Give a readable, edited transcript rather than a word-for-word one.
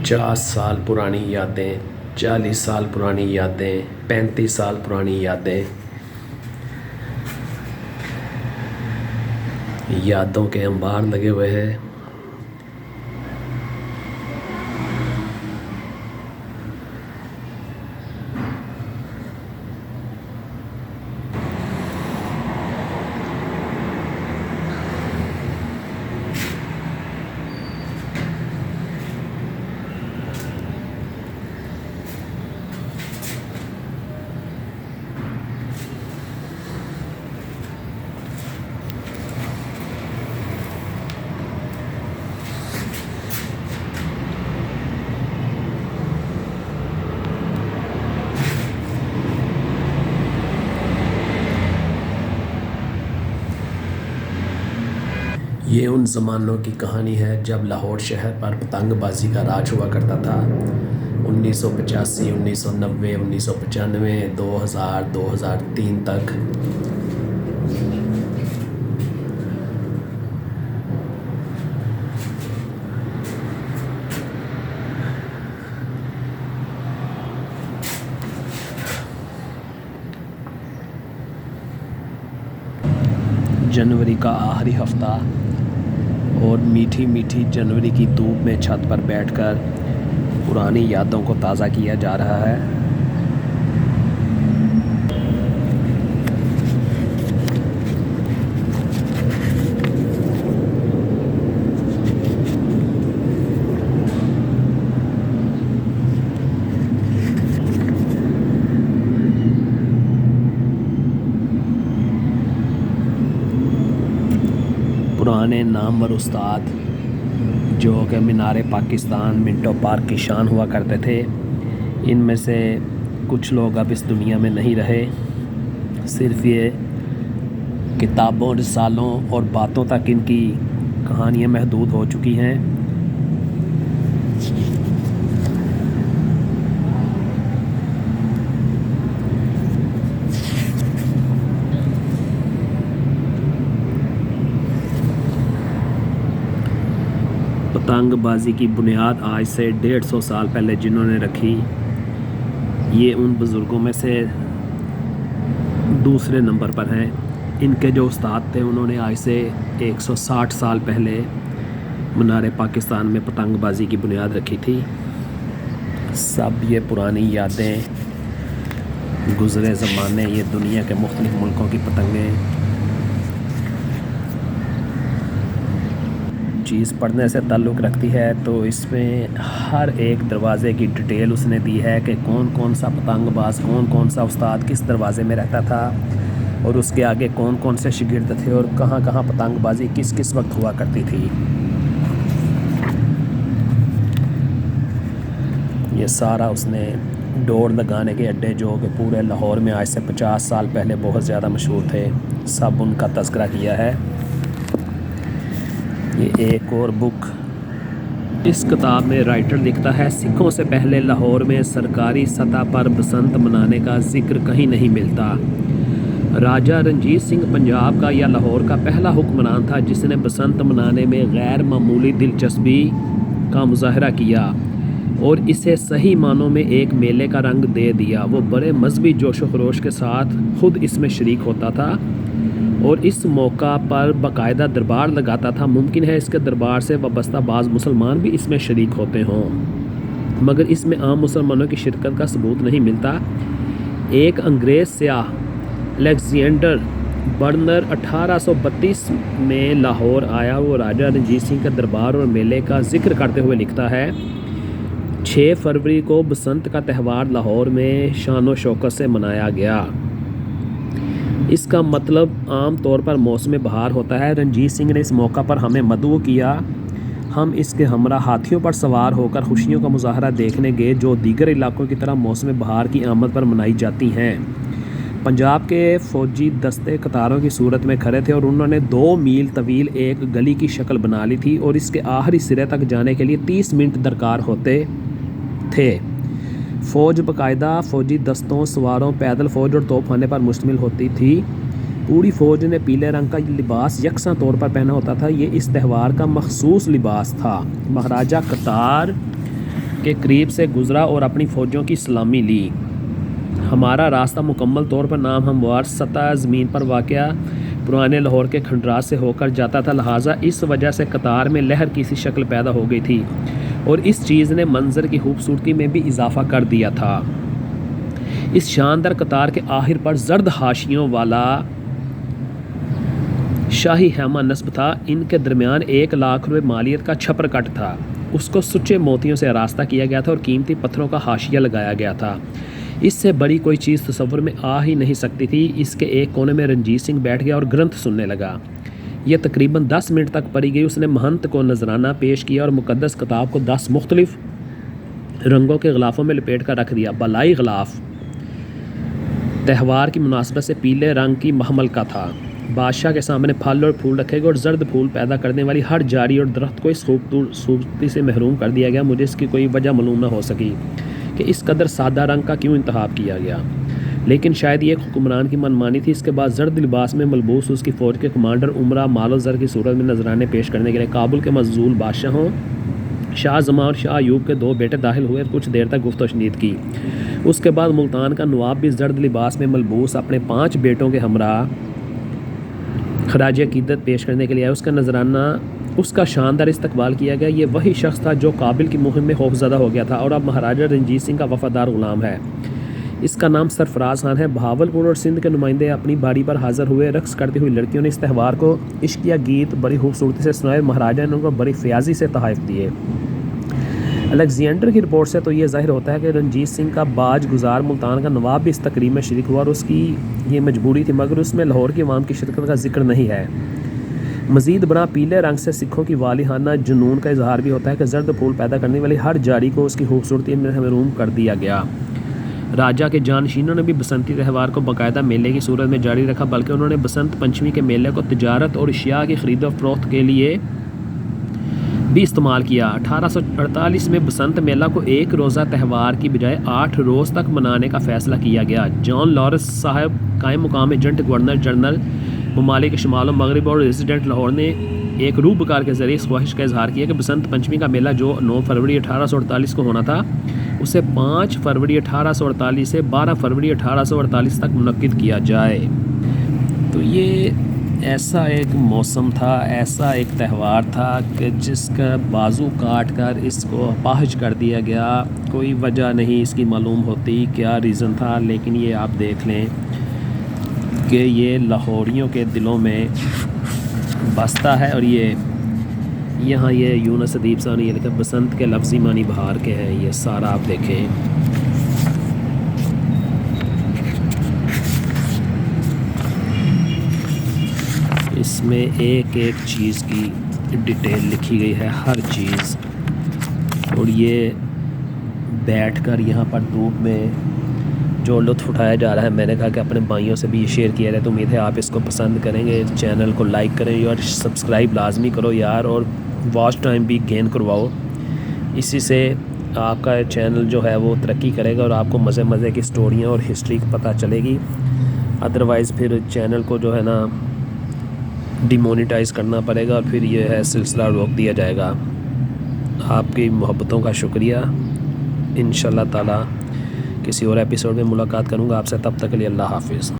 50 साल पुरानी यादें, 40 साल पुरानी यादें, 35 साल पुरानी यादें, यादों के अंबार लगे हुए हैं। ये उन ज़मानों की कहानी है जब लाहौर शहर पर पतंगबाजी का राज हुआ करता था। 1985, 1990, 1995, 2000, 2003 तक। जनवरी का आखिरी हफ्ता और मीठी मीठी जनवरी की धूप में छत पर बैठकर पुरानी यादों को ताज़ा किया जा रहा है। पुराने नामवर उस्ताद जो कि मीनार पाकिस्तान, मिंटो पार्क की शान हुआ करते थे, इनमें से कुछ लोग अब इस दुनिया में नहीं रहे। सिर्फ ये किताबों, रिसालों और बातों तक इनकी कहानियाँ महदूद हो चुकी हैं। पतंगबाजी की बुनियाद आज से 150 साल पहले जिन्होंने रखी, ये उन बुज़ुर्गों में से दूसरे नंबर पर हैं। इनके जो उस्ताद थे उन्होंने आज से 160 साल पहले मीनार पाकिस्तान में पतंगबाजी की बुनियाद रखी थी। सब ये पुरानी यादें, गुज़रे ज़माने, ये दुनिया के मुख्तलिफ़ मुल्कों की पतंगें। चीज़ पढ़ने से ताल्लुक़ रखती है तो इसमें हर एक दरवाज़े की डिटेल उसने दी है कि कौन कौन सा पतंगबाज, कौन कौन सा उस्ताद किस दरवाज़े में रहता था और उसके आगे कौन कौन से शागिर्द थे और कहाँ कहाँ पतंगबाजी किस किस वक्त हुआ करती थी। ये सारा उसने डोर लगाने के अड्डे जो कि पूरे लाहौर में आज से 50 साल पहले बहुत ज़्यादा मशहूर थे, सब उनका तज़किरा किया है। ये एक और बुक, इस किताब में राइटर लिखता है, सिखों से पहले लाहौर में सरकारी सतह पर बसंत मनाने का जिक्र कहीं नहीं मिलता। राजा रणजीत सिंह पंजाब का या लाहौर का पहला हुक्मरान था जिसने बसंत मनाने में गैर मामूली दिलचस्पी का मुजाहरा किया और इसे सही मानों में एक मेले का रंग दे दिया। वो बड़े मजहबी जोश व खरोश के साथ खुद इसमें शरीक होता था और इस मौका पर बाकायदा दरबार लगाता था। मुमकिन है इसके दरबार से वाबस्ता बाज़ मुसलमान भी इसमें शरीक होते हों, मगर इसमें आम मुसलमानों की शिरकत का सबूत नहीं मिलता। एक अंग्रेज़ सयाह अलेक्जेंडर बर्नर 1832 में लाहौर आया। वो राजा रणजीत सिंह के दरबार और मेले का जिक्र करते हुए लिखता है, 6 फरवरी को बसंत का त्यौहार लाहौर में शान व शौकत से मनाया गया। इसका मतलब आम तौर पर मौसम बहार होता है। रणजीत सिंह ने इस मौका पर हमें मदऊ किया। हम इसके हमरा हाथियों पर सवार होकर खुशियों का मुजाहरा देखने गए जो दीगर इलाकों की तरह मौसम बहार की आमद पर मनाई जाती हैं। पंजाब के फ़ौजी दस्ते कतारों की सूरत में खड़े थे और उन्होंने 2 मील तवील एक गली की शक्ल बना ली थी और इसके आखिरी सिरे तक जाने के लिए 30 मिनट दरकार होते थे। फ़ौज बाकायदा फ़ौजी दस्तों, सवारों, पैदल फ़ौज और तोपखाने पर मुश्तमिल होती थी। पूरी फ़ौज ने पीले रंग का लिबास यकसा तौर पर पहना होता था। ये इस त्यौहार का मखसूस लिबास था। महाराजा कतार के करीब से गुज़रा और अपनी फ़ौजों की सलामी ली। हमारा रास्ता मुकम्मल तौर पर नाम हमवार सतह ज़मीन पर वाक़या पुराने लाहौर के खंडरात से होकर जाता था, लिहाजा इस वजह से कतार में लहर की सी शक्ल पैदा हो गई थी और इस चीज़ ने मंज़र की खूबसूरती में भी इजाफ़ा कर दिया था। इस शानदार कतार के आखिर पर जर्द हाशियों वाला शाही हैमा नस्ब था। इनके दरमियान 1 लाख रुपये मालियत का छपर कट था। उसको सुच्चे मोतियों से आरास्ता किया गया था और कीमती पत्थरों का हाशिया लगाया गया था। इससे बड़ी कोई चीज़ तस्वुर में आ ही नहीं सकती थी। इसके एक कोने में रंजीत सिंह बैठ गया और ग्रंथ सुनने लगा। यह तकरीबन 10 मिनट तक पढ़ी गई। उसने महंत को नजराना पेश किया और मुक़द्दस किताब को 10 मुख्तलिफ रंगों के ग़िलाफ़ों में लपेट कर रख दिया। बलाई ग़िलाफ़ त्यौहार की मुनासबत से पीले रंग की महमल का था। बादशाह के सामने फल और फूल रखे गए और जर्द फूल पैदा करने वाली हर जारी और दरख्त को इस खूबसूरती से महरूम कर दिया गया। मुझे इसकी कोई वजह मालूम न हो सकी कि इस कदर सादा रंग का क्यों इंतखाब किया गया, लेकिन शायद ये हुक्मरान की मनमानी थी। इसके बाद जर्द लिबास में मलबूस उसकी फ़ौज के कमांडर उमरा मालो ज़र की सूरत में नजराने पेश करने के लिए काबुल के मजजूल बादशाहों शाह जमा और शाह अयूब के 2 बेटे दाखिल हुए। कुछ देर तक गुफ्त शनीद की। उसके बाद मुल्तान का नवाब भी जर्द लिबास में मलबूस अपने 5 बेटों के हमरा खराज अकीदत पेश करने के लिए आया। उसका शानदार इस्तकबाल किया गया। ये वही शख्स था जो काबिल की मुहिम में खौफज़दा हो गया था और अब महाराजा रंजीत सिंह का वफ़ादार ग़ुलाम है। इसका नाम सरफराज खान है। बहावलपुर और सिंध के नुमाइंदे अपनी बारी पर हाज़िर हुए। रक्स करती हुई लड़कियों ने इस त्यौहार को इश्किया गीत बड़ी खूबसूरती से सुनाए। महाराजा ने उनको बड़ी फ़याज़ी से तोहफ़े दिए। अलेक्जेंडर की रिपोर्ट से तो ये ज़ाहिर होता है कि रंजीत सिंह का बाज गुजार मुल्तान का नवाब भी इस तकरीब में शरीक हुआ और उसकी ये मजबूरी थी, मगर उसमें लाहौर की आवाम की शिरकत का जिक्र नहीं है। मज़ीद बड़ा पीले रंग से सिखों की वालिहाना जुनून का इजहार भी होता है कि जर्द फूल पैदा करने वाली हर जारी को उसकी खूबसूरती में महरूम कर दिया गया। राजा के जानशीनों ने भी बसंती त्यौहार को बाकायदा मेले की सूरत में जारी रखा, बल्कि उन्होंने बसंत पंचमी के मेले को तिजारत और अशिया की खरीदो फरोख्त के लिए भी इस्तेमाल किया। 1848 में बसंत मेला को 1 रोज़ा त्यौहार की बजाय 8 रोज़ तक मनाने का फ़ैसला किया गया। जॉन लॉरेंस साहब कायम मुकाम एजेंट गवर्नर जनरल ममालिक शुमाल मगरब और रेजिडेंट लाहौर ने एक रूबकार के ज़रिए इस ख्वाहिश का इजहार किया कि बसंत पंचमी का मेला जो 9 फरवरी 1848 को होना था, उसे 5 फरवरी 1848 से 12 फरवरी 1848 तक मुनक्किद किया जाए। तो ये ऐसा एक मौसम था, ऐसा एक त्यौहार था कि जिसका बाजू काट कर इसको अपाहिज कर दिया गया। कोई वजह नहीं इसकी मालूम होती क्या रीज़न था, लेकिन ये आप देख लें कि ये लाहौरियों के दिलों में बसता है। और ये यहाँ ये यूनुस अदीब साहब ने ये लिखा बसंत के लफ्ज़ी मानी बहार के हैं। ये सारा आप देखें। इसमें एक एक चीज़ की डिटेल लिखी गई है, हर चीज़। और ये बैठकर यहाँ पर धूप में जो लुत्फ़ उठाया जा रहा है, मैंने कहा कि अपने भाइयों से भी ये शेयर किया जाए। तो उम्मीद है आप इसको पसंद करेंगे। चैनल को लाइक करें और सब्सक्राइब लाजमी करो यार, और वॉच टाइम भी गेन करवाओ। इसी से आपका चैनल जो है वो तरक्की करेगा और आपको मज़े मज़े की स्टोरियाँ और हिस्ट्री पता चलेगी। अदरवाइज़ फिर चैनल को जो है ना डिमोनेटाइज़ करना पड़ेगा और फिर ये है सिलसिला रोक दिया जाएगा। आपकी मोहब्बतों का शुक्रिया। इंशाअल्लाह ताला किसी और एपिसोड में मुलाकात करूँगा आपसे। तब तक के लिए अल्लाह हाफ़िज़।